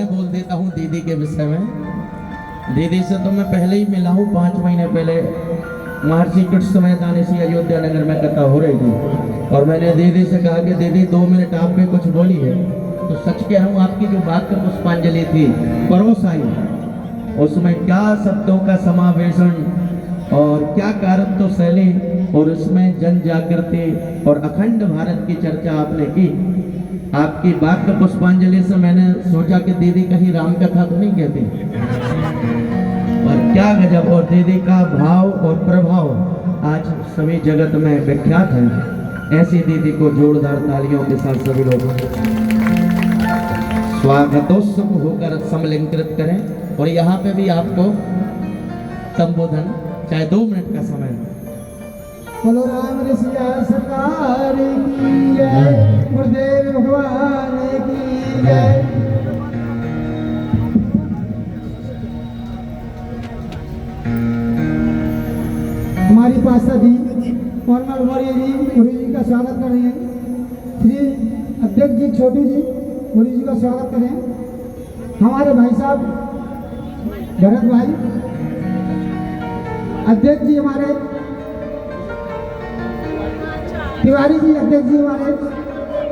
आगे बोल देता हूँ दीदी के विषय में। दीदी से तो मैं पहले ही मिला हूँ, 5 महीने पहले महर्षि कृष्ण मैदान से अयोध्या नगर में कथा हो रही थी, और मैंने दीदी से कहा कि दीदी 2 मिनट आप भी कुछ बोली है। तो सच कह रहा हूँ, आपकी जो वाक्य पुष्पांजलि थी परोस आई, उसमें क्या शब्दों का समावेशन और क्या कारत्व शैली, और उसमें जन जागृति और अखंड भारत की चर्चा आपने की। आपकी वाक्य पुष्पांजलि से मैंने सोचा कि दीदी कहीं राम कथा तो नहीं कहती, और क्या गजब। और दीदी का भाव और प्रभाव आज सभी जगत में विख्यात है। ऐसी दीदी को जोरदार तालियों के साथ सभी लोग स्वागतोत्सुक होकर समलंकृत करें। और यहाँ पे भी आपको संबोधन, चाहे 2 मिनट का समय। बोलो राम ऋषिया सरकार की जय, गुरुदेव भगवान की जय। हमारी पास्ता जी कौनमल मौर्य जी गुरु जी का स्वागत कर रहे हैं। श्री अध्यक्ष जी छोटू जी गुरु जी का स्वागत करें। हमारे भाई साहब भरत भाई अध्यक्ष जी, हमारे तिवारी जी अध्यक्ष जी हमारे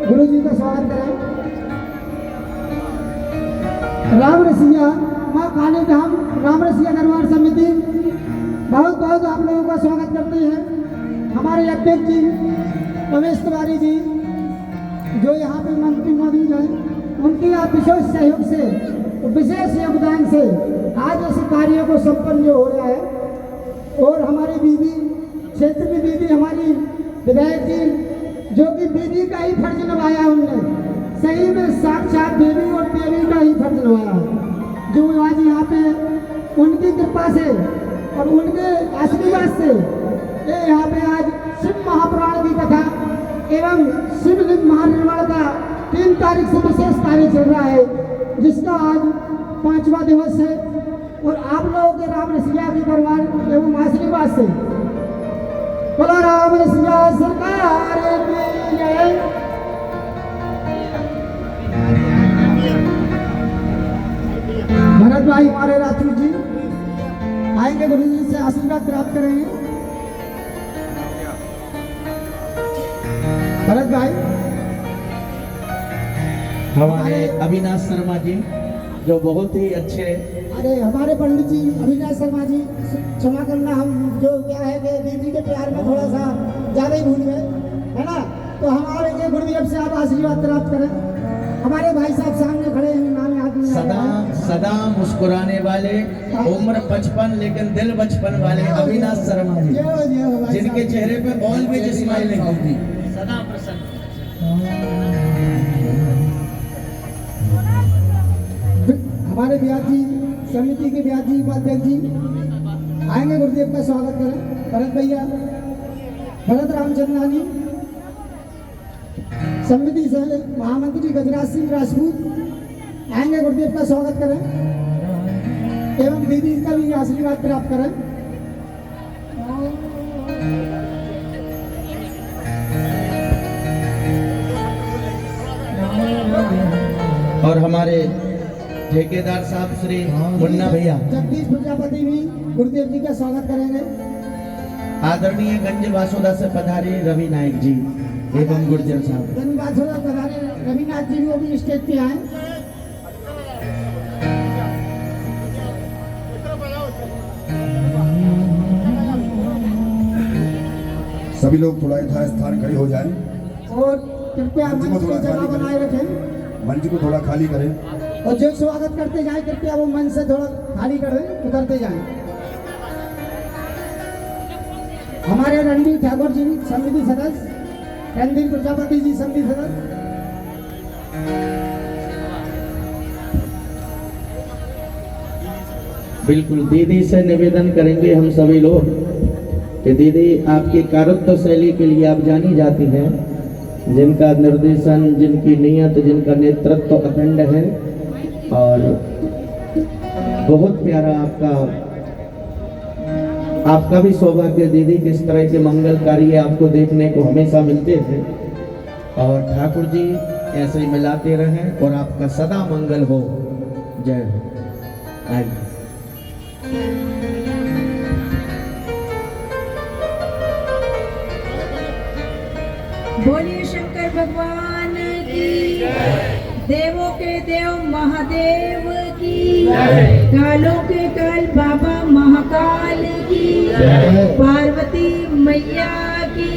गुरु जी का स्वागत करें। राम रसिया माँ काली धाम राम रसिया दरबार समिति बहुत बहुत आप लोगों का स्वागत करते हैं। हमारे अध्यक्ष जी रमेश तिवारी जी जो यहाँ पे मंत्री मौजूद हैं, उनके आप विशेष सहयोग से, विशेष योगदान से आज ऐसे कार्यों को संपन्न जो हो रहा है। और हमारी दीदी क्षेत्र की दीदी हमारी विधायक जी, जो कि दीदी का ही फर्ज निभाया उनने, सही में साक्षात देवी और देवी का ही फर्ज निभाया है। जो आज यहाँ पे उनकी कृपा से और उनके आशीर्वाद से ये यहाँ पे आज शिव महापुराण की कथा एवं शिवलिंग महानिर्माण का 3 तारीख से विशेष कार्य चल रहा है, जिसका आज 5वां दिवस है। और आप लोगों के राम रसिया के दरबार एवं आशीर्वाद से बोला राम रसिया सरकार की जय। भरत भाई हमारे राजपूत जी आएंगे, गुरु जी से आशीर्वाद प्राप्त करेंगे। भरत भाई हमारे अविनाश शर्मा जी जो बहुत ही अच्छे, अरे हमारे पंडित जी अविनाश शर्मा जी, क्षमा करना, हम जो क्या है कि दीदी के प्यार में थोड़ा सा ज़्यादा ही भूल गए, है ना। तो हमारे ये गुरुदेव से आप आशीर्वाद प्राप्त करें। हमारे भाई साहब सामने खड़े हैं, नाम याद नहीं आ रहा है। सदा मुस्कुराने वाले, उम्र 55 लेकिन दिल बचपन वाले अविनाश शर्मा जी, जिनके चेहरे पे ऑलवेज स्माइलिंग होती, सदा प्रसन्न। हमारे ब्याज जी समिति के ब्याज जी उपाध्यक्ष जी आएंगे, गुरुदेव का स्वागत करें। भरत भैया, भरत रामचंद्रानी समिति से महामंत्री गजराज सिंह राजपूत आएंगे, गुरुदेव का स्वागत करें एवं दीदी का भी आशीर्वाद प्राप्त करें। और हमारे ठेकेदार साहब श्री मुन्ना भैया जगदीश प्रजापति भी गुरुदेव जी का स्वागत करेंगे। आदरणीय गंज वासुदा से पधारे रवि नायक जी एवं गुर्जर साहब। गंज वासुदा पधारे रविनाथ जी, वो भी स्टेज पे आए। सभी लोग थोड़ा स्थान खड़े हो जाएं और कृपया मंच की जगह बनाए रखें, मंच को थोड़ा खाली करें। और जो स्वागत करते जाए कृपया वो मंच से थोड़ा खाली करें, उतरते जाएं। हमारे रणवीर ठाकुर जी समिति सदस्य, रणवीर प्रजापति जी समिति सदस्य। बिल्कुल दीदी से निवेदन करेंगे हम सभी लोग कि दीदी आपकी कारुत्व शैली के लिए आप जानी जाती हैं, जिनका निर्देशन, जिनकी नियत, जिनका नेतृत्व अखंड है। और बहुत प्यारा आपका भी सौभाग्य दीदी, किस तरह के मंगल कार्य आपको देखने को हमेशा मिलते थे। और ठाकुर जी ऐसे ही मिलाते रहें और आपका सदा मंगल हो। जय हो। आइए। बोलिए शंकर भगवान की, देवों के देव महादेव की, कालों के काल बाबा महाकाल की, पार्वती मैया की।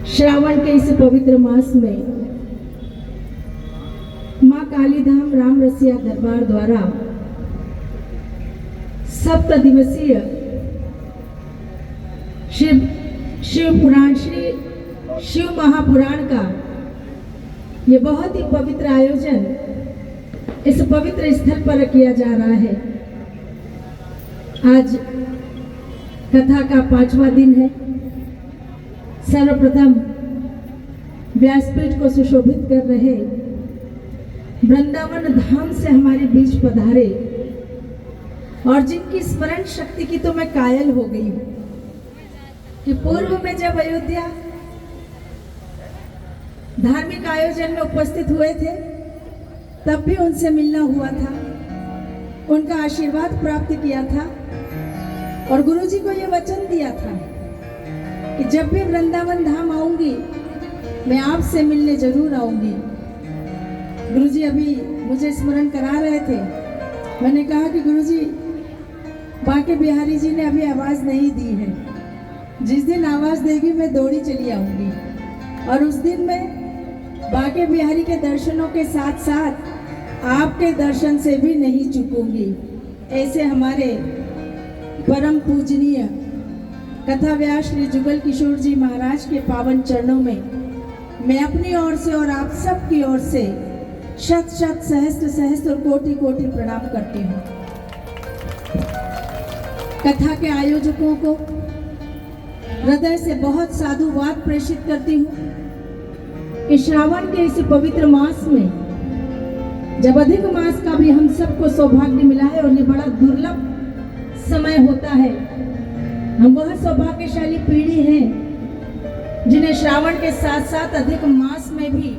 श्रावण के इस पवित्र मास में माँ कालीधाम राम रसिया दरबार द्वारा 7 दिवसीय शिव पुराण श्री शिव महापुराण का ये बहुत ही पवित्र आयोजन इस पवित्र स्थल पर किया जा रहा है। आज कथा का 5वां दिन है। सर्वप्रथम व्यासपीठ को सुशोभित कर रहे वृंदावन धाम से हमारे बीच पधारे और जिनकी स्मरण शक्ति की तो मैं कायल हो गई हूँ कि पूर्व में जब अयोध्या धार्मिक आयोजन में उपस्थित हुए थे तब भी उनसे मिलना हुआ था, उनका आशीर्वाद प्राप्त किया था और गुरुजी को ये वचन दिया था कि जब भी वृंदावन धाम आऊंगी मैं आपसे मिलने जरूर आऊंगी। गुरुजी अभी मुझे स्मरण करा रहे थे, मैंने कहा कि गुरुजी बांके बिहारी जी ने अभी आवाज नहीं दी है, जिस दिन आवाज देगी मैं दौड़ी चली आऊंगी और उस दिन मैं बांके बिहारी के दर्शनों के साथ साथ आपके दर्शन से भी नहीं चूकूंगी। ऐसे हमारे परम पूजनीय कथा व्यास श्री जुगल किशोर जी महाराज के पावन चरणों में मैं अपनी ओर से और आप सब की ओर से शत शत सहस्त्र सहस्त्र और कोटि कोटि प्रणाम करती हूँ। कथा के आयोजकों को हृदय से बहुत साधुवाद प्रेषित करती हूँ कि श्रावण के इस पवित्र मास में जब अधिक मास का भी हम सबको सौभाग्य मिला है और ये बड़ा दुर्लभ समय होता है, हम वह सौभाग्यशाली पीढ़ी हैं जिन्हें श्रावण के साथ साथ अधिक मास में भी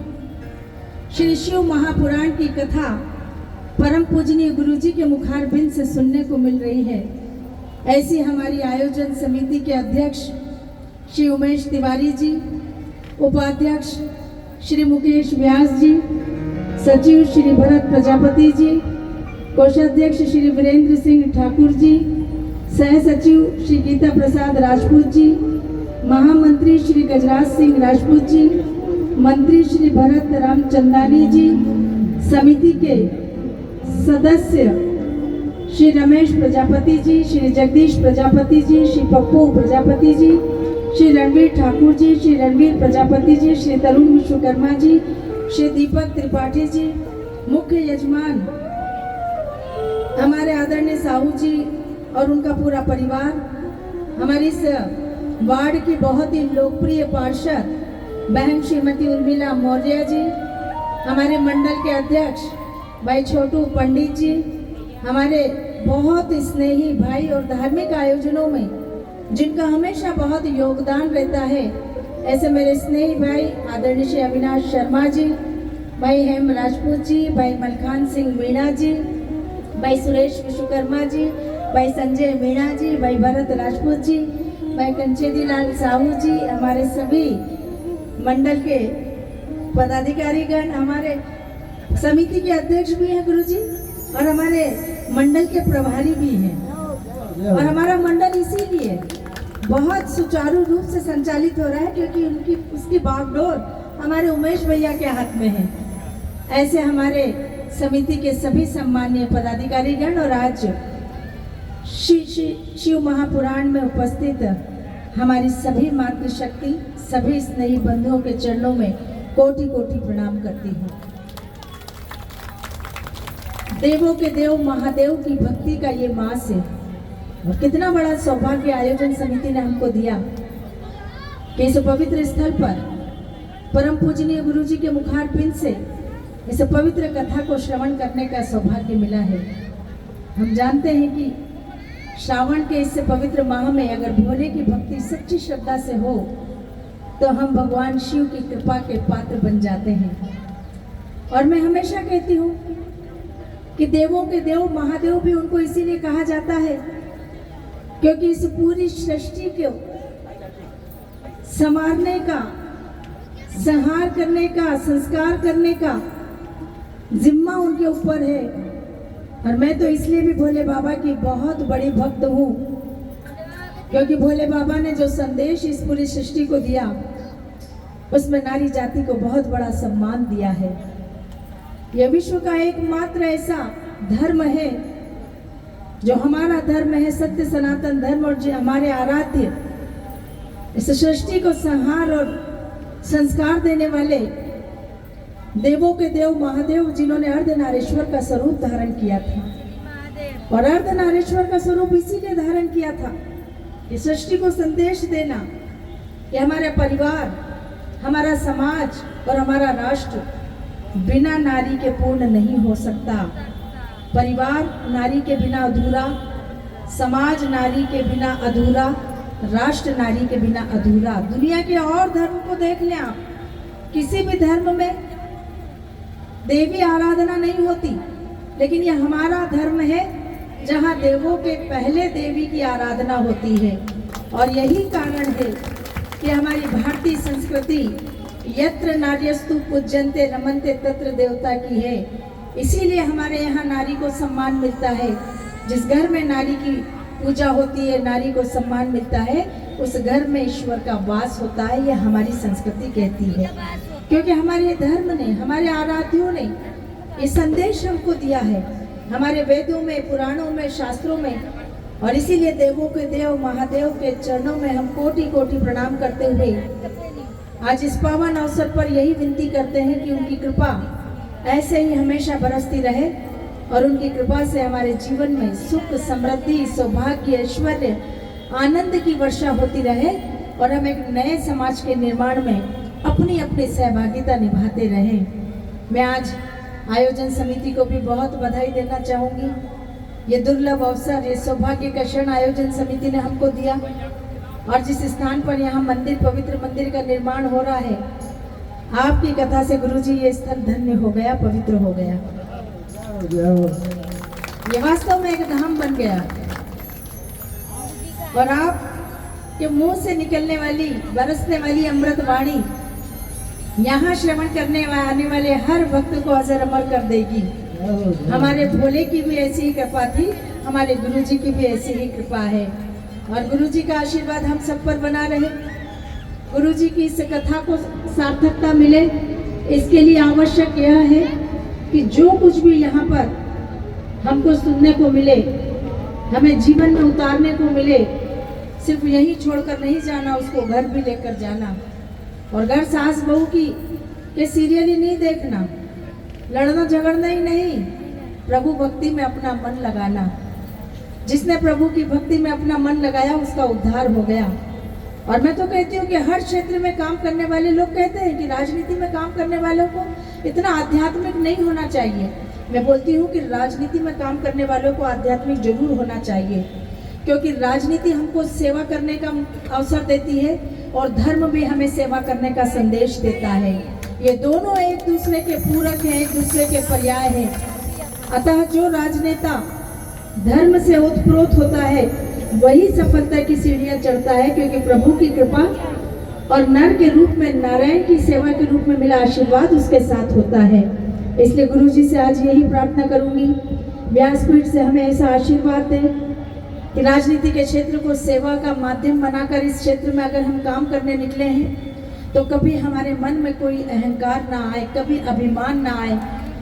श्री शिव महापुराण की कथा परम पूजनीय गुरुजी के मुखारबिंद से सुनने को मिल रही है। ऐसी हमारी आयोजन समिति के अध्यक्ष श्री उमेश तिवारी जी, उपाध्यक्ष श्री मुकेश व्यास जी, सचिव श्री भरत प्रजापति जी, कोषाध्यक्ष श्री वीरेंद्र सिंह ठाकुर जी, सह सचिव श्री गीता प्रसाद राजपूत जी, महामंत्री श्री गजराज सिंह राजपूत जी, मंत्री श्री भरत रामचंदानी जी, समिति के सदस्य श्री रमेश प्रजापति जी, श्री जगदीश प्रजापति जी, श्री पप्पू प्रजापति जी, श्री रणवीर ठाकुर जी, श्री रणवीर प्रजापति जी, श्री तरुण विश्वकर्मा जी, श्री दीपक त्रिपाठी जी, मुख्य यजमान हमारे आदरणीय साहू जी और उनका पूरा परिवार, हमारी इस वार्ड की बहुत ही लोकप्रिय पार्षद बहन श्रीमती उर्मिला मौर्य जी, हमारे मंडल के अध्यक्ष भाई छोटू पंडित जी, हमारे बहुत स्नेही भाई और धार्मिक आयोजनों में जिनका हमेशा बहुत योगदान रहता है, ऐसे मेरे स्नेही भाई आदरणीय श्री अविनाश शर्मा जी, भाई हेम राजपूत जी, भाई मलखान सिंह मीणा जी, भाई सुरेश विश्वकर्मा जी, भाई संजय मीणा जी, भाई भरत राजपूत जी, भाई कंचेदी लाल साहू जी, हमारे सभी मंडल के पदाधिकारीगण, हमारे समिति के अध्यक्ष भी हैं गुरुजी और हमारे मंडल के प्रभारी भी हैं और हमारा मंडल इसीलिए बहुत सुचारू रूप से संचालित हो रहा है क्योंकि उसकी बागडोर हमारे उमेश भैया के हाथ में है। ऐसे हमारे समिति के सभी सम्मानीय पदाधिकारीगण और आज शिव महापुराण में उपस्थित हमारी सभी मातृशक्ति, सभी स्नेही बंधुओं के चरणों में कोटि कोटि प्रणाम करती हूँ। देवों के देव महादेव की भक्ति का ये मास है और कितना बड़ा सौभाग्य आयोजन समिति ने हमको दिया कि इस पवित्र स्थल पर परम पूजनीय गुरुजी के मुखारबिंद से इस पवित्र कथा को श्रवण करने का सौभाग्य मिला है। हम जानते हैं कि श्रावण के इस पवित्र माह में अगर भोले की भक्ति सच्ची श्रद्धा से हो तो हम भगवान शिव की कृपा के पात्र बन जाते हैं। और मैं हमेशा कहती हूँ कि देवों के देव महादेव भी उनको इसीलिए कहा जाता है क्योंकि इस पूरी सृष्टि को संवारने का, संहार करने का, संस्कार करने का जिम्मा उनके ऊपर है। और मैं तो इसलिए भी भोले बाबा की बहुत बड़ी भक्त हूँ क्योंकि भोले बाबा ने जो संदेश इस पूरी सृष्टि को दिया उसमें नारी जाति को बहुत बड़ा सम्मान दिया है। यह विश्व का एकमात्र ऐसा धर्म है जो हमारा धर्म है, सत्य सनातन धर्म, और जो हमारे आराध्य इस सृष्टि को संहार और संस्कार देने वाले देवों के देव महादेव जिन्होंने अर्धनारीश्वर का स्वरूप धारण किया था। और अर्धनारीश्वर का स्वरूप इसीलिए धारण किया था कि सृष्टि को संदेश देना कि हमारा परिवार, हमारा समाज और हमारा राष्ट्र बिना नारी के पूर्ण नहीं हो सकता। परिवार नारी के बिना अधूरा, समाज नारी के बिना अधूरा, राष्ट्र नारी के बिना अधूरा। दुनिया के और धर्म को देख लें आप, किसी भी धर्म में देवी आराधना नहीं होती, लेकिन यह हमारा धर्म है जहाँ देवों के पहले देवी की आराधना होती है। और यही कारण है कि हमारी भारतीय संस्कृति यत्र नार्यस्तु पूज्यन्ते रमन्ते तत्र देवता की है। इसीलिए हमारे यहाँ नारी को सम्मान मिलता है। जिस घर में नारी की पूजा होती है, नारी को सम्मान मिलता है, उस घर में ईश्वर का वास होता है। यह हमारी संस्कृति कहती है क्योंकि हमारे धर्म ने, हमारे आराध्यों ने ये संदेश हमको दिया है हमारे वेदों में, पुराणों में, शास्त्रों में। और इसीलिए देवों के देव महादेव के चरणों में हम कोटि कोटि प्रणाम करते हुए आज इस पावन अवसर पर यही विनती करते हैं कि उनकी कृपा ऐसे ही हमेशा बरसती रहे और उनकी कृपा से हमारे जीवन में सुख, समृद्धि, सौभाग्य, ऐश्वर्य, आनंद की वर्षा होती रहे और हम एक नए समाज के निर्माण में अपनी अपनी सहभागिता निभाते रहें। मैं आज आयोजन समिति को भी बहुत बधाई देना चाहूँगी। ये दुर्लभ अवसर, ये सौभाग्य का क्षण आयोजन समिति ने हमको दिया और जिस स्थान पर यहाँ मंदिर, पवित्र मंदिर का निर्माण हो रहा है, आपकी कथा से गुरुजी ये स्थल धन्य हो गया, पवित्र हो गया। ये वास्तव में एक धाम बन गया और आप के मुंह से निकलने वाली, बरसने वाली अमृत वाणी यहाँ श्रवण करने आने वाले हर भक्त को अजर अमर कर देगी। हमारे भोले की भी ऐसी ही कृपा थी, हमारे गुरुजी की भी ऐसी ही कृपा है और गुरुजी का आशीर्वाद हम सब पर बना रहे। गुरुजी की इस कथा को सार्थकता मिले, इसके लिए आवश्यक यह है कि जो कुछ भी यहाँ पर हमको सुनने को मिले, हमें जीवन में उतारने को मिले, सिर्फ यही छोड़कर नहीं जाना, उसको घर भी लेकर जाना। और घर सास बहू की ये सीरियल ही नहीं देखना, लड़ना झगड़ना ही नहीं, प्रभु भक्ति में अपना मन लगाना। जिसने प्रभु की भक्ति में अपना मन लगाया उसका उद्धार हो गया। और मैं तो कहती हूँ कि हर क्षेत्र में काम करने वाले लोग कहते हैं कि राजनीति में काम करने वालों को इतना आध्यात्मिक नहीं होना चाहिए। मैं बोलती हूँ कि राजनीति में काम करने वालों को आध्यात्मिक जरूर होना चाहिए क्योंकि राजनीति हमको सेवा करने का अवसर देती है और धर्म भी हमें सेवा करने का संदेश देता है। ये दोनों एक दूसरे के पूरक हैं, एक दूसरे के पर्याय हैं। अतः जो राजनेता धर्म से ओतप्रोत होता है वही सफलता की सीढ़ियां चढ़ता है क्योंकि प्रभु की कृपा और नर के रूप में नारायण की सेवा के रूप में मिला आशीर्वाद उसके साथ होता है। इसलिए गुरुजी से आज यही प्रार्थना करूंगी, व्यासपीठ से हमें ऐसा आशीर्वाद दें कि राजनीति के क्षेत्र को सेवा का माध्यम बनाकर इस क्षेत्र में अगर हम काम करने निकले हैं तो कभी हमारे मन में कोई अहंकार ना आए, कभी अभिमान ना आए,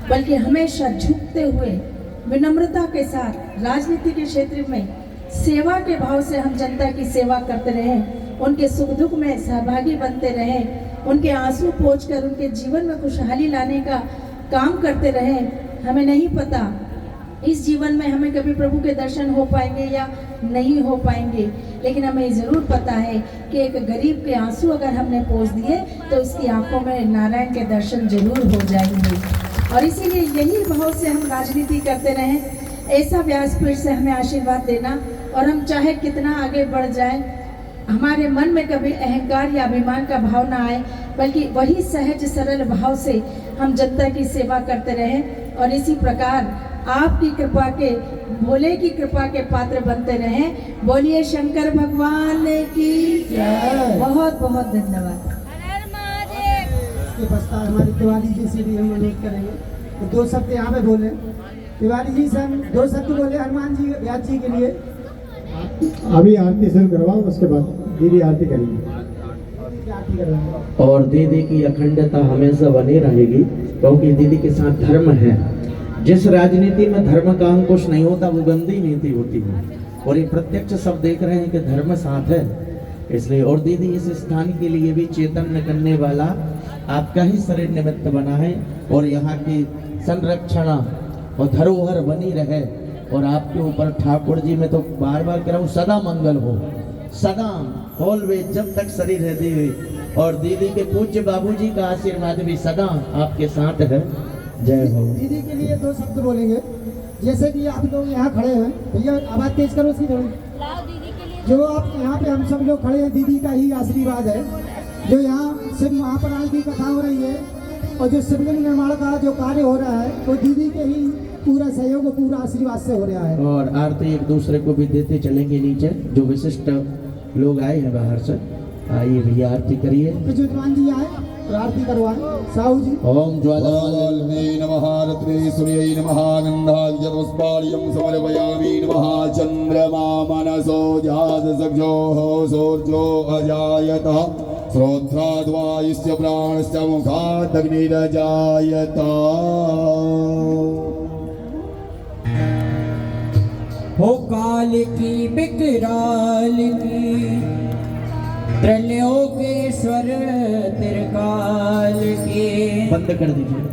बल्कि हमेशा झुकते हुए विनम्रता के साथ राजनीति के क्षेत्र में सेवा के भाव से हम जनता की सेवा करते रहें, उनके सुख दुख में सहभागी बनते रहें, उनके आंसू पोंछकर उनके जीवन में खुशहाली लाने का काम करते रहें। हमें नहीं पता इस जीवन में हमें कभी प्रभु के दर्शन हो पाएंगे या नहीं हो पाएंगे, लेकिन हमें ज़रूर पता है कि एक गरीब के आंसू अगर हमने पोंछ दिए तो उसकी आंखों में नारायण के दर्शन जरूर हो जाएंगे। और इसीलिए यही भाव से हम राजनीति करते रहें। ऐसा व्यासपीठ से हमें आशीर्वाद देना और हम चाहे कितना आगे बढ़ जाएं, हमारे मन में कभी अहंकार या अभिमान का भाव ना आए, बल्कि वही सहज सरल भाव से हम जनता की सेवा करते रहें और इसी प्रकार आपकी कृपा के, भोले की कृपा के पात्र बनते रहें। बोलिए शंकर भगवान की जय। बहुत बहुत धन्यवाद। इसके पश्चात हमारी तिवारी जी से भी हम अनुरोध करेंगे तो 2 शब्द यहाँ पे बोले। तिवारी जी से हम 2 शब्द बोले हनुमान जी व्यास जी के लिए। अभी आरती शुरू करवाओ, उसके बाद दीदी आरती करेंगे। आरती करवाएंगे। और दीदी की अखंडता हमेशा बनी रहेगी, क्योंकि दीदी के साथ धर्म है। जिस राजनीति में धर्म का अंकुश नहीं होता वो गंदी नीति होती है, और ये प्रत्यक्ष सब देख रहे हैं कि धर्म साथ है। इसलिए और दीदी इस स्थान के लिए भी चैतन्य करने वाला आपका ही शरीर निमित्त बना है, और यहाँ की संरक्षण और धरोहर बनी रहे। और आपके ऊपर ठाकुर जी में तो बार बार कह रहा हूँ, सदा मंगल हो, सदा ऑलवेज, जब तक शरीर है दीदी। और दीदी के पूज्य बाबूजी का आशीर्वाद भी सदा आपके साथ है। जय हो। दीदी के लिए 2 शब्द बोलेंगे। जैसे कि आप लोग यहाँ खड़े हैं, भैया आवाज़ तेज करो उसकी थोड़ी। जो आप यहाँ पे हम सब लोग खड़े हैं, दीदी का ही आशीर्वाद है। जो यहाँ शिव महापुराण की कथा हो रही है और जो शिवलिंग निर्माण का जो कार्य हो रहा है, वो दीदी के ही पूरा सहयोग, पूरा आशीर्वाद से हो रहा है। और आरती एक दूसरे को भी देते चलेंगे नीचे, जो विशिष्ट लोग आए हैं बाहर से। आइए भैया आरती करिए। प्रज्वलमान जी आए और आरती करवाए। साहू जी। ओम ज्वाला ज्वालाल्मे नमः रत्ने सूर्यै नमः गन्धाद्यपुष्पाणियं समर्पयामि नमः चन्द्रमा मनसो जातसख्योः सूर्यो अजायत श्रोत्राद्वायुस्य प्राणस्य मुखादग्निरजायत। हो काल की विकराल की त्रैलोकेश्वर त्रिकाल के बंद कर दीजिए।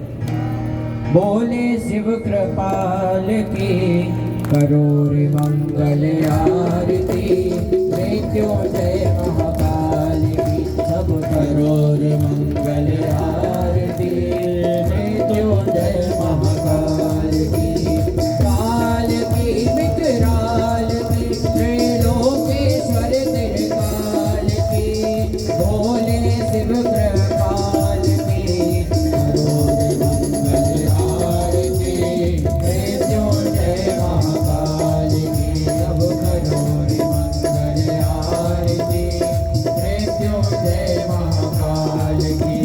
बोले शिव कृपाल की करो रे मंगल आरती। मृत्युंजय महाकाल की सब करो रे मंगल आरती। मृत्युंजय महाकाल की काल की विकराल की त्रैलोकेश्वर त्रिकाल की बोले शिव कृपाल की करो रे मंगल आरती। मृत्युंजय महाकाल की सब करो रे मंगल आरती। मृत्युंजय महाकाल की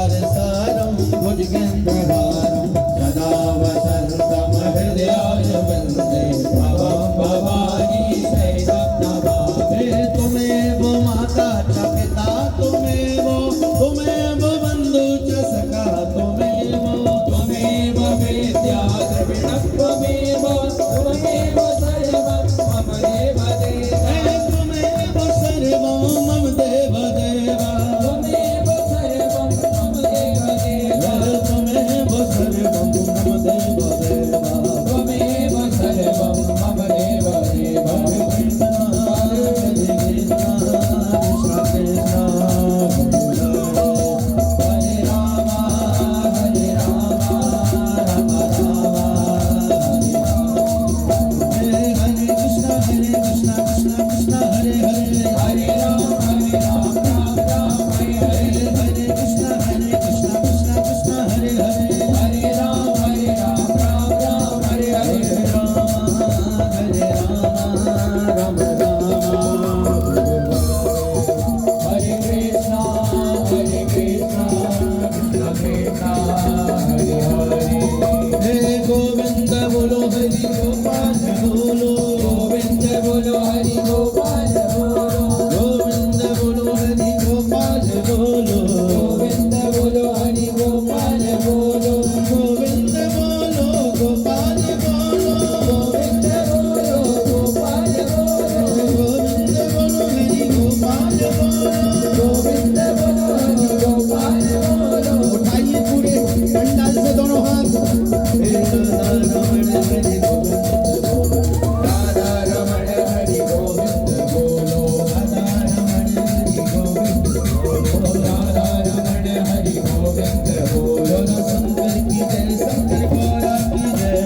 सारसारं भुजगेन्द्रहारं सदा वसन्तं हृदयाय वन्दे भवं भवानी सहितं नमामि। तुमेव माता च पिता तुमेव बन्धु च सखा तुमेव वेद्या द्रविणः त्वमेव सर्वं मम देव देव। त्वमेव सर्वं मम देव देव। त्वमेव सर्वं मम देव देव। त्वमेव सर्वं मम देव देव। त्वमेव सर्वं मम देव देव। कृष्ण हरे राम हरे राम राम राम हरे हरे कृष्ण कृष्ण कृष्ण हरे हरे हरे राम राम राम हरे हरे हरे कृष्ण कृष्ण कृष्ण हरे हरे हरे राम राम राम हरे हरे राम राम हरे कृष्ण कृष्ण कृष्ण हरे हरे। हे गोविंद बोलो हरि गोपाल बोलो गोविंद बोलो हरि गोपाल बोलो गोविंद बोलो हरि गोपाल बोलो गोविंद बोलो हरि गोपाल बोलो गोविंद बोलो गोपाल बोलो गोविंद बोलो गोपाल बोलो गोविंद बोलो हरि गोपाल बोलो गोविंद बोलो हरि गोपाल बोलो। उठाइए पूरे पंडाल से दोनों हाथ। हे राधा रमण हरि गोविंद बोलो राधा रमण हरि गोविंद बोलो राधा रमण हरि गोविंद बोलो। शंकर की जय शंकर गौरा की जय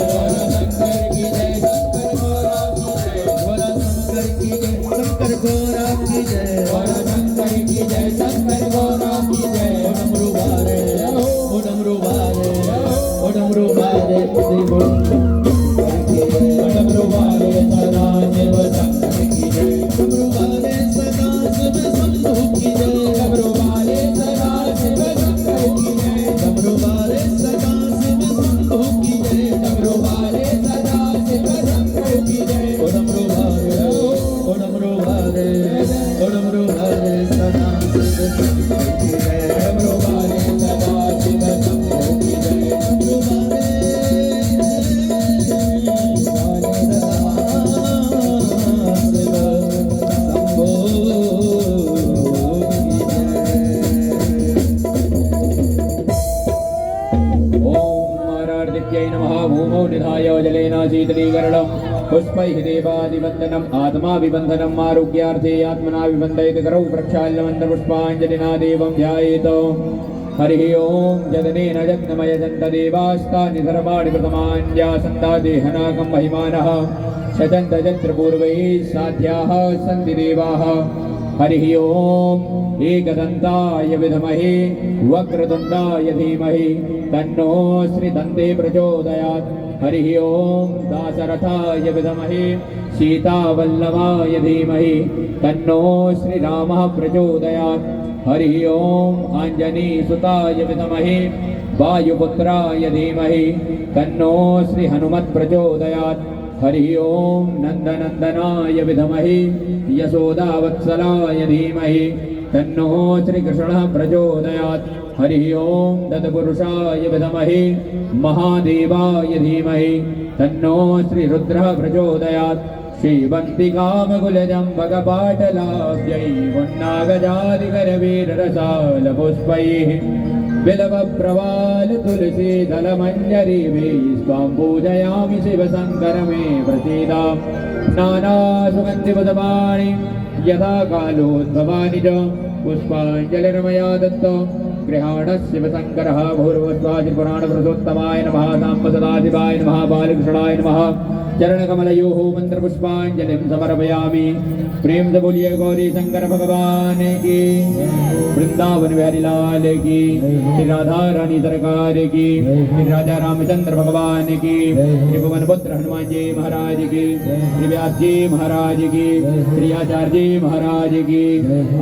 शंकर की जय शंकर गौरा की जय बोला शंकर की जय शंकर गौरा की जय बोला शंकर की जय शंकर गौरा की जय। ओ डमरू बारे ओ डमरू बारे ओ डमरू बारे देवो डमरू बारे सदा शिव शंकर की जय डमरू बारे सदा शिव शंभु की जय डमरू बारे सदा शिव शंकर की जय डमरू बारे सदा शिव शंभु की जय डमरू बारे सदा शिव शंकर की जय। ओ डमरू बारे ओ डमरू बारे ओ डमरू बारे सदा शिव शंकर की जय डमरू बारे सदा शिव शंकर की जय डमरू बारे भूमौ निधाय जलेन शीतलीकरणं पुष्पैः देवादिवन्दनम् आत्माभिबन्धनम् आरोग्यार्थे आत्मना विबन्धयति करौ प्रक्षाल्यमन्त्रपुष्पाञ्जलिना देवं ध्यायेत्। हरिः ओं जगनेन जग्नमयजन्तदेवास्तानि सर्वाणि प्रथमान्यासन्ता देहनाकं महिमानः शजन्त जन्त्रपूर्वैः साध्याः सन्ति देवाः। हरिः ओं एकदन्ताय विद्महे वक्रतुण्डाय धीमहि तन्नो श्रीदन्ते प्रचोदयात्। हरिः ओं दाशरथाय विद्महे सीतावल्लभाय धीमहि तन्नो श्रीरामः प्रचोदयात्। हरिः ओं आञ्जनेयसुताय विद्महे वायुपुत्राय धीमहि तन्नो श्रीहनुमत् प्रचोदयात्। हरिः ओं नन्दनन्दनाय विद्महे यशोदावत्सलाय धीमहि तन्नो श्रीकृष्णः प्रचोदयात्। हरिः ओं तत्पुरुषाय विद्महे महादेवाय धीमहि तन्नो श्रीरुद्रः प्रचोदयात्। श्रीवन्तिकामकुलजम्बकपाटलाभ्यै मुन्नागजादिकरवीररसालपुष्पैः बिल्वप्रवाल तुलसी दलमञ्जरीभिः स्वां पूजयामि शिवशङ्कर मे प्रसीदा। नानासुगन्धिपुष्पाणि यथा कालोद्भवानि च पुष्पाञ्जलिर्मया दत्त गृहाणः शिवशङ्करः। भूर्भुवस्वादिपुराणपुरुषोत्तमाय नमः साम्ब सदाशिवाय नमः बालकृष्णाय नमः। चरणकमलयोः मन्त्रपुष्पाञ्जलिं समर्पयामि। प्रेम से बोलिए गौरी शंकर भगवान की, वृंदावन बिहारी लाल की, श्री राधा रानी सरकार की, श्री राजा रामचंद्र भगवान की, श्री भुवन पुत्र हनुमान जी महाराज की, श्री व्यास जी महाराज की, श्री आचार्य जी महाराज की,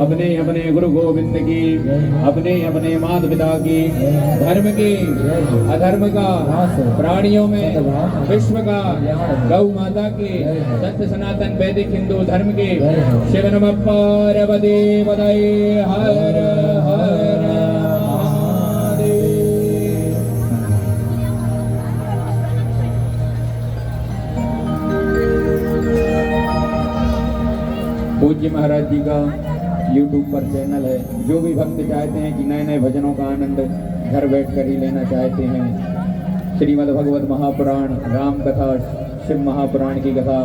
अपने अपने गुरु गोविंद की, अपने अपने अपने माता पिता की, धर्म की, अधर्म का, प्राणियों में, विश्व का, गौ माता की, सत्य सनातन वैदिक हिंदू धर्म की। शिव नमः पार्वती पतये हर हर महादेव। पूज्य महाराज जी का YouTube पर चैनल है। जो भी भक्त चाहते हैं कि नए नए भजनों का आनंद घर बैठकर ही लेना चाहते हैं, श्रीमद् भगवत महापुराण, राम कथा, शिव महापुराण की कथा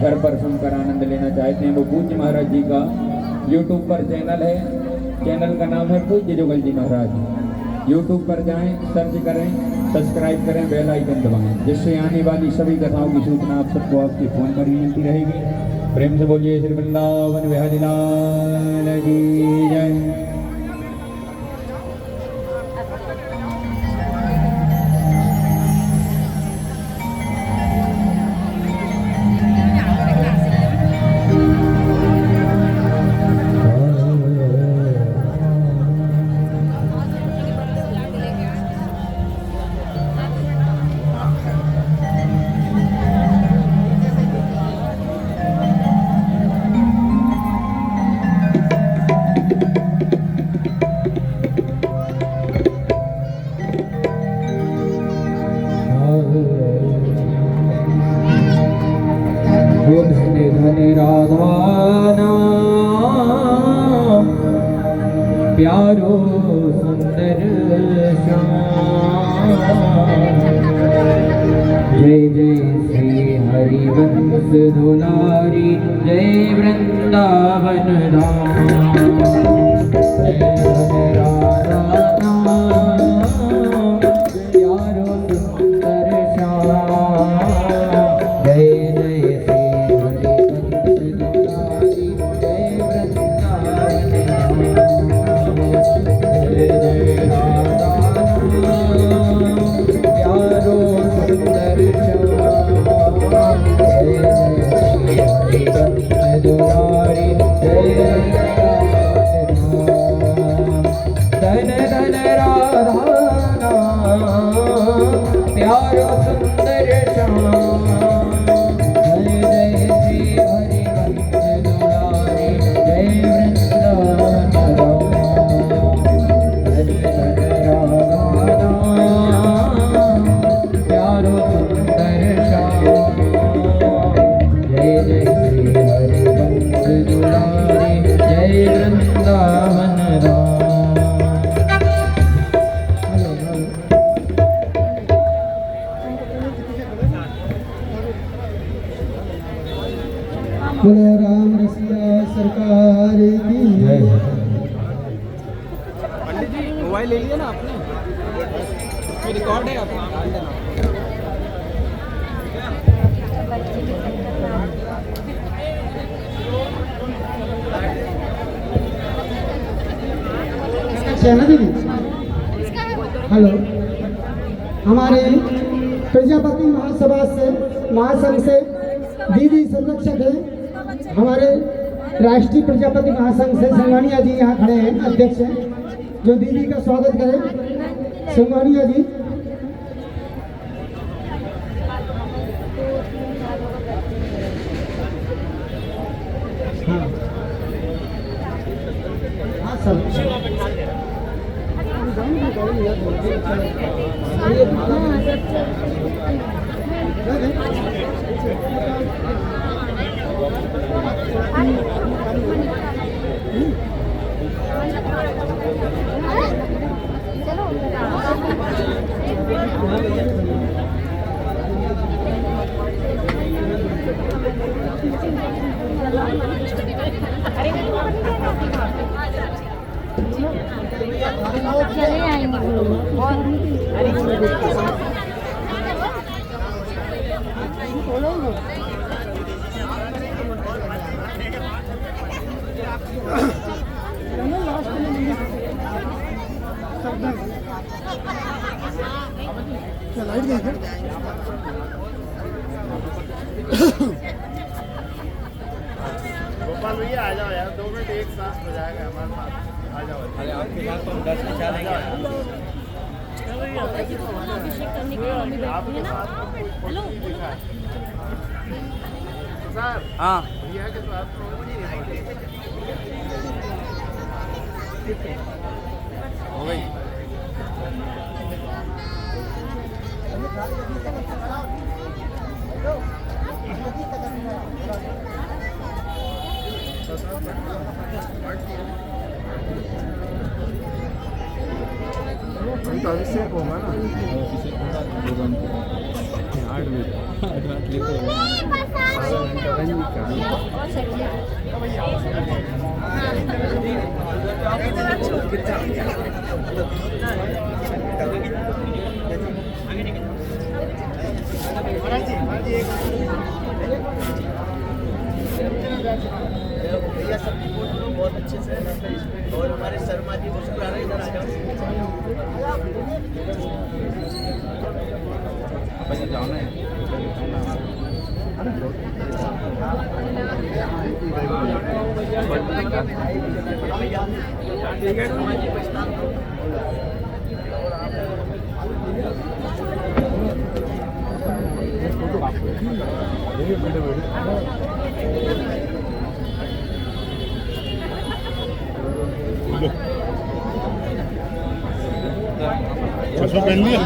घर पर सुनकर आनंद लेना चाहते हैं, वो पूज्य महाराज जी का YouTube पर चैनल है। चैनल का नाम है पूज्य जुगल जी महाराज। YouTube पर जाएं, सर्च करें, सब्सक्राइब करें, बेल आइकन दबाएं, जिससे आने वाली सभी कथाओं की सूचना आप सबको आपके फोन पर ही मिलती रहेगी। प्रेम से बोलिए श्री वृंदावन बिहारी लाल की जय। धन धन राधा नाम प्यारो सुंदर श्याम। जय जय श्री हरिवंश दुलारी, जय वृंदावन धाम। जय धन राधा नाम प्यारो सुंदर श्याम। जय जय धन धन राधा नाम प्यारो सुंदर श्याम। जय जय श्री हरिवंश दुलारी, जय वृंदावन धाम। धन धन राधा नाम प्यारो सुंदर श्याम। जय जय श्री हरिवंश दुलारी, जय वृंदावन धाम। बोलो राम रसिया सरकार की जय। पंडित जी मोबाइल ले लिया ना आपने, रिकॉर्ड है आपका। चैनल दीदी। हेलो, हमारे प्रजापति महासंघ से दीदी संरक्षक है। हमारे राष्ट्रीय प्रजापति महासंघ से संगानिया जी यहाँ खड़े हैं, अध्यक्ष हैं, जो दीदी का स्वागत करें। संगानिया जी। हाँ सर। चले आएंगे लाइट देखो। गोपाल भैया आ जाओ यार, 2 मिनट एक सांस हो जाएगा हमारे पास। अभिषेक करने के लिए मम्मी बैठी है ना। हेलो हाँ हो गई। तो अभिषेक होगा ना। 8 भैया सब रिपोर्ट करो बहुत अच्छे से और हमारे शर्मा जी मुस्कुरा रहे इधर आ जाओ। जाना है चश्मा पहन लिया।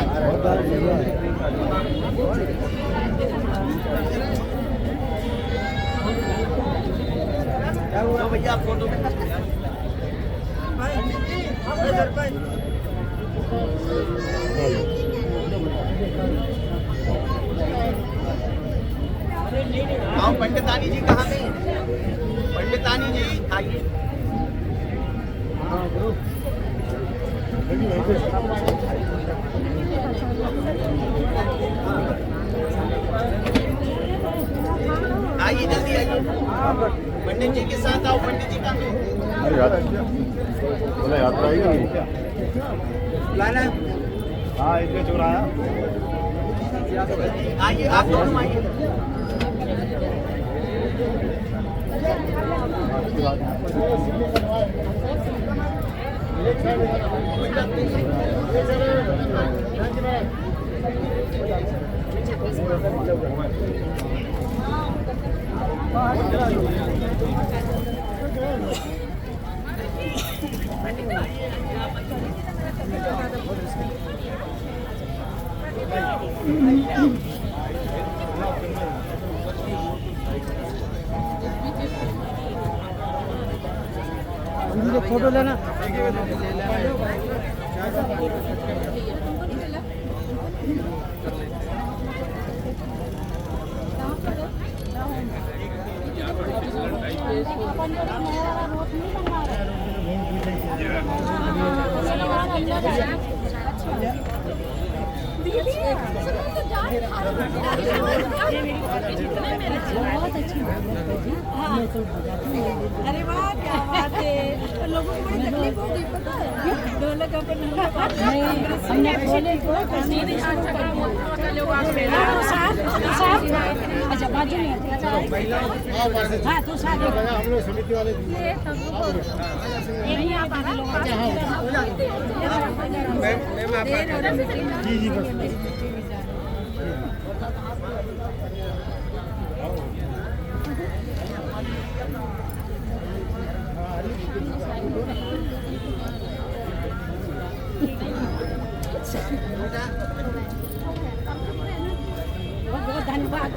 भैया फोटो आओ पंडितानी जी कहाँ गई? पंडितानी जी आइए। आइए जल्दी आइए। पंडित जी के साथ आओ। पंडित जी का बोला यात्रा आएगी। लाना हाँ इसमें चुराया। आइए आप दोनों आइए। फोटो लेना। बहुत अच्छी बात है। अरे वाह क्या बात है। लोगों को बड़ी तकलीफ होगी पता है। ढोलक हमने बोले तो अच्छा बाजू में हाँ तो साथ हम लोग समिति वाले यही आप आने लोग जी जी बस बहुत धन्यवाद।